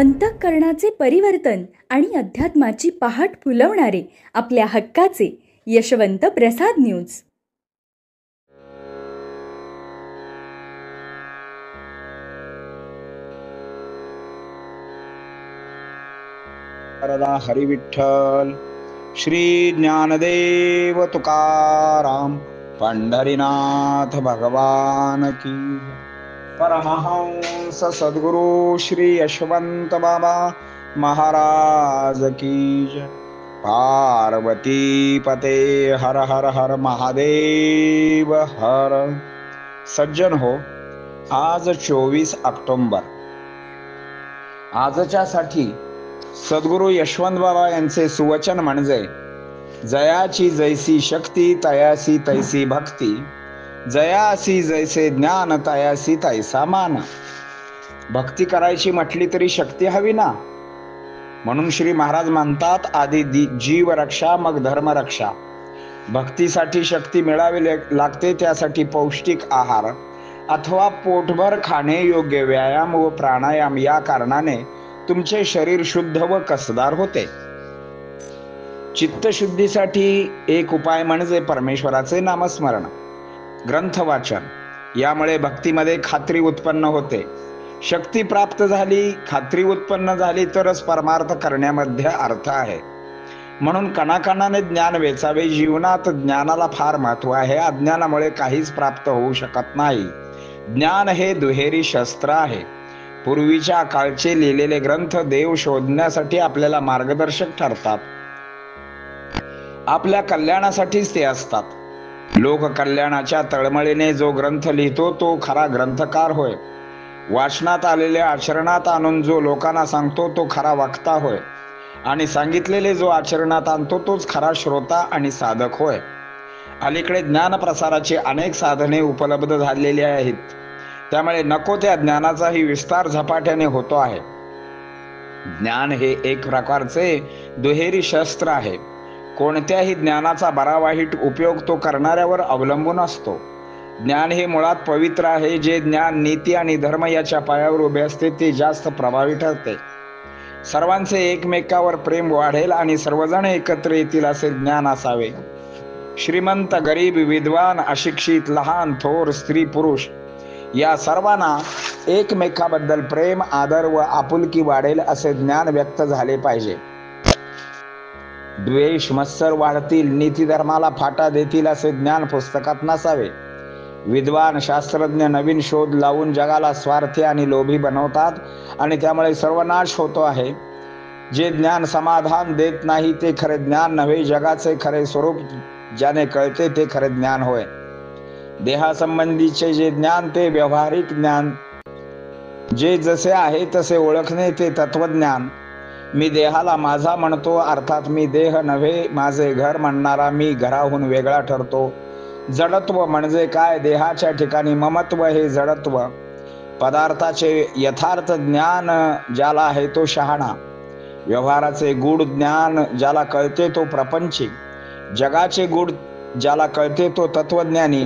अंतःकरणाचे परिवर्तन आणि अध्यात्माची पहाट फुलवणारे आपल्या हक्काचे यशवंत प्रसाद न्यूज. हरी विठ्ठल. श्री ज्ञानदेव तुकाराम पंढरीनाथ भगवान की. परमहंस सद्गुरु श्री यशवंत बाबा महाराज की जय. पार्वती पते हर हर हर महादेव हर. सज्जन हो, आज 24 ऑक्टोबर. आजच्या साठी सद्गुरु यशवंत बाबा यांचे सुवचन म्हणजे, जयाची जैसी शक्ती तयासी तैसी भक्ती, जयासी जैसे ज्ञान तयासी तैसा मान. भक्ती करायची म्हटली तरी शक्ती हवी ना. म्हणून श्री महाराज म्हणतात, आधी जीव रक्षा मग धर्म रक्षा. भक्तीसाठी शक्ती मिळावी लागते, त्यासाठी पौष्टिक आहार अथवा पोटभर खाणे, योग्य व्यायाम व प्राणायाम या कारणाने तुमचे शरीर शुद्ध व कसदार होते. चित्तशुद्धीसाठी एक उपाय म्हणजे परमेश्वराचे नामस्मरण, ग्रंथ वाचन. यामुळे भक्तीमध्ये खात्री उत्पन्न होते. शक्ती प्राप्त झाली, खात्री उत्पन्न झाली तरच परमार्थ करण्यामध्ये अर्थ आहे. म्हणून कणाकणाने ज्ञान वेचावे. जीवनात ज्ञानाला फार महत्व आहे. अज्ञानामुळे काहीच प्राप्त होऊ शकत नाही. ज्ञान हे दुहेरी शस्त्र आहे. पूर्वीच्या काळचे लिहिलेले ग्रंथ देव शोधण्यासाठी आपल्याला मार्गदर्शक ठरतात. आपल्या कल्याणासाठीच ते असतात. लोक कल्याणाच्या तळमळीने जो ग्रंथ लिहितो तो खरा ग्रंथकार होय. वाचनात आलेले आचरणात आणून जो लोकांना सांगतो तो खरा वक्ता होय. आणि सांगितलेले जो आचरणात आणतो तोच खरा श्रोता आणि साधक होय. अलीकडे ज्ञान प्रसाराची अनेक साधने उपलब्ध झालेली आहेत. त्यामुळे नको त्या ज्ञानाचाही विस्तार झपाट्याने होतो आहे. ज्ञान हे एक प्रकारचे दुहेरी शस्त्र आहे. कोणत्याही ज्ञानाचा बरा वाईट उपयोग तो करणाऱ्यावर अवलंबून असतो. ज्ञान हे मुळात पवित्र आहे. जे ज्ञान नीती आणि धर्म याच्या पायावर उभे असते ते जास्त प्रभावी ठरते. सर्वांचे एकमेकावर प्रेम वाढेल आणि सर्वजण एकत्र येतील असे ज्ञान असावे. श्रीमंत गरीब विद्वान अशिक्षित लहान थोर स्त्री पुरुष या सर्वांना एकमेकाबद्दल प्रेम आदर व आपुलकी वाढेल असे ज्ञान व्यक्त झाले पाहिजे. द्वेष मत्सर वाढतील, नीती धर्माला फाटा देतील असे ज्ञान पुस्तकात नसावे. विद्वान शास्त्रज्ञ नवीन शोध लावून जगाला स्वार्थी आणि लोभी बनवतात आणि त्यामुळे सर्वनाश होतो आहे. जे ज्ञान समाधान देत नाही ते खरे ज्ञान नव्हे. जगाचे खरे स्वरूप ज्याने कळते ते खरे ज्ञान होय. देहासंबंधीचे जे ज्ञान ते व्यावहारिक ज्ञान. जे जसे आहे तसे ओळखणे ते तत्वज्ञान. मी देहाला माझा म्हणतो, अर्थात मी देह नव्हे. माझे घर म्हणणारा मी घराहून वेगळा ठरतो. जडत्व म्हणजे काय? देहाच्या ठिकाणी ममत्व हे जडत्व. पदार्थाचे यथार्थ ज्ञान ज्याला आहे तो शहाणा. व्यवहाराचे गूढ ज्ञान ज्याला कळते तो प्रपंची. जगाचे गूढ ज्याला कळते तो तत्वज्ञानी.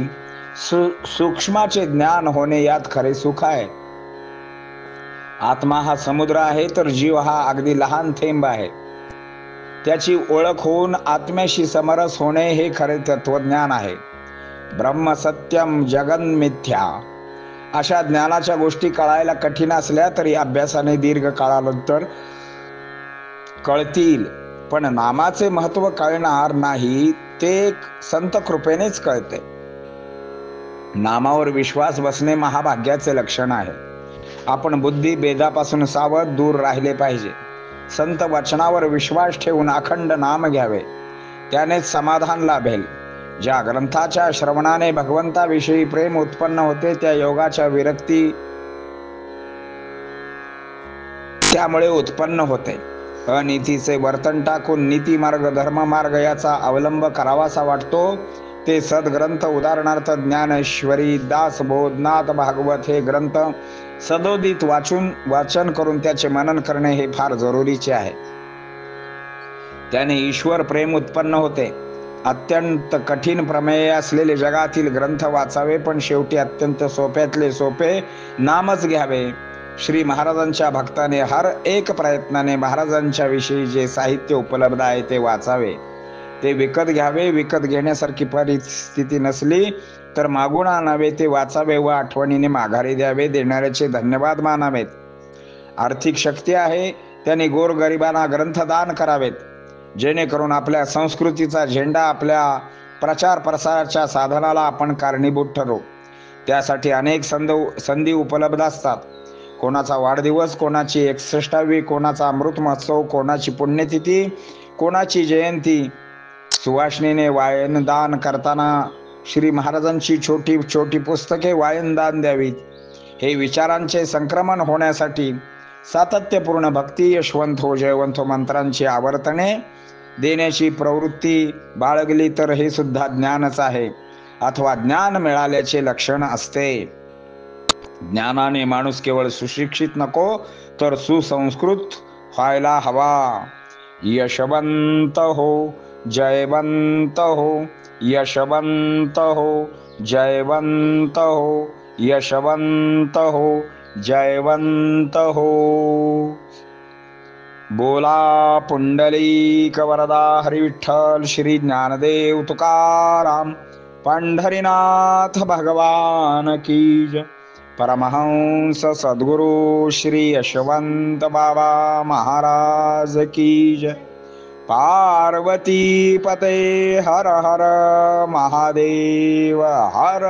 सूक्ष्माचे ज्ञान होणे यात खरे सुख आहे. आत्मा हा समुद्र आहे तर जीव हा अगदी लहान थेंब आहे. त्याची ओळख होऊन आत्म्याशी समरस होणे हे खरे तत्वज्ञान आहे. ब्रह्म सत्यम जगन मिथ्या अशा ज्ञानाच्या गोष्टी कळायला कठीण असल्या तरी अभ्यासाने दीर्घ काळानंतर कळतील. पण नामाचे महत्व कळणार नाही ते संत कृपेनेच कळते. नामावर विश्वास बसणे महाभाग्याचे लक्षण आहे. आपण बुद्धी भेदापासून सावध दूर राहिले पाहिजे. संत वचनावर विश्वास ठेवून अखंड नाम घ्यावे, त्यानेच समाधान लाभेल. ज्या ग्रंथाच्या श्रवणाने भगवंताविषयी प्रेम उत्पन्न होते त्या योगाच्या विरक्ती त्यामुळे उत्पन्न होते. अनीतीचे वर्तन टाकून नीती मार्ग धर्म मार्ग याचा अवलंब करावासा वाटतो. ते सद्ग्रंथ उदाहरणार्थ ज्ञानेश्वरी दासबोध नाथ भागवत हे ग्रंथ सदोदित वाचन करून त्याचे मनन करणे हे फार जरुरीचे आहे. त्याने ईश्वर प्रेम उत्पन्न होते. अत्यंत कठीण प्रमेय असलेले जगातील ग्रंथ वाचावे, पण शेवटी अत्यंत सोप्यातले सोपे नामच घ्यावे. श्री महाराजांच्या भक्ताने हर एक प्रयत्नाने महाराजांच्या विषयी जे साहित्य उपलब्ध आहे ते वाचावे, ते विकत घ्यावे. विकत घेण्यासारखी परिस्थिती नसली तर मागून आणावे, ते वाचावे व आठवणीने माघारी द्यावे. देणाऱ्याचे धन्यवाद मानावेत. आर्थिक शक्ती आहे त्यांनी गोरगरिबांना ग्रंथदान करावेत, जेणेकरून आपल्या संस्कृतीचा झेंडा, आपल्या प्रचार प्रसाराच्या साधनाला आपण कारणीभूत ठरवू. त्यासाठी अनेक संधी उपलब्ध असतात. कोणाचा वाढदिवस, कोणाची 61वी, कोणाचा अमृत महोत्सव, कोणाची पुण्यतिथी, कोणाची जयंती. सुवासिनीने वायनदान करताना श्री महाराजांची छोटी छोटी पुस्तके वायनदान द्यावीत. हे विचारांचे संक्रमण होण्यासाठी सातत्यपूर्ण भक्ती, यशवंतो जयवंतो मंत्रांची आवर्तने देण्याची प्रवृत्ती बाळगली तर हे सुद्धा ज्ञानच आहे, अथवा ज्ञान मिळाल्याचे लक्षण असते. ज्ञानाने माणूस केवळ सुशिक्षित नको तर सुसंस्कृत व्हायला हवा. यशवंत हो, जयवंत हो, यशवंत हो, जयवंत हो, यशवंत हो, जयवंत हो. बोला पुंडलिक वरदा हरी विठ्ठल श्री ज्ञानदेव तुकाराम पंढरीनाथ भगवान की जय. परमहंस सद्गुरु श्री यशवंत बाबा महाराज की जय. पार्वती पते हर हर महादेव हर.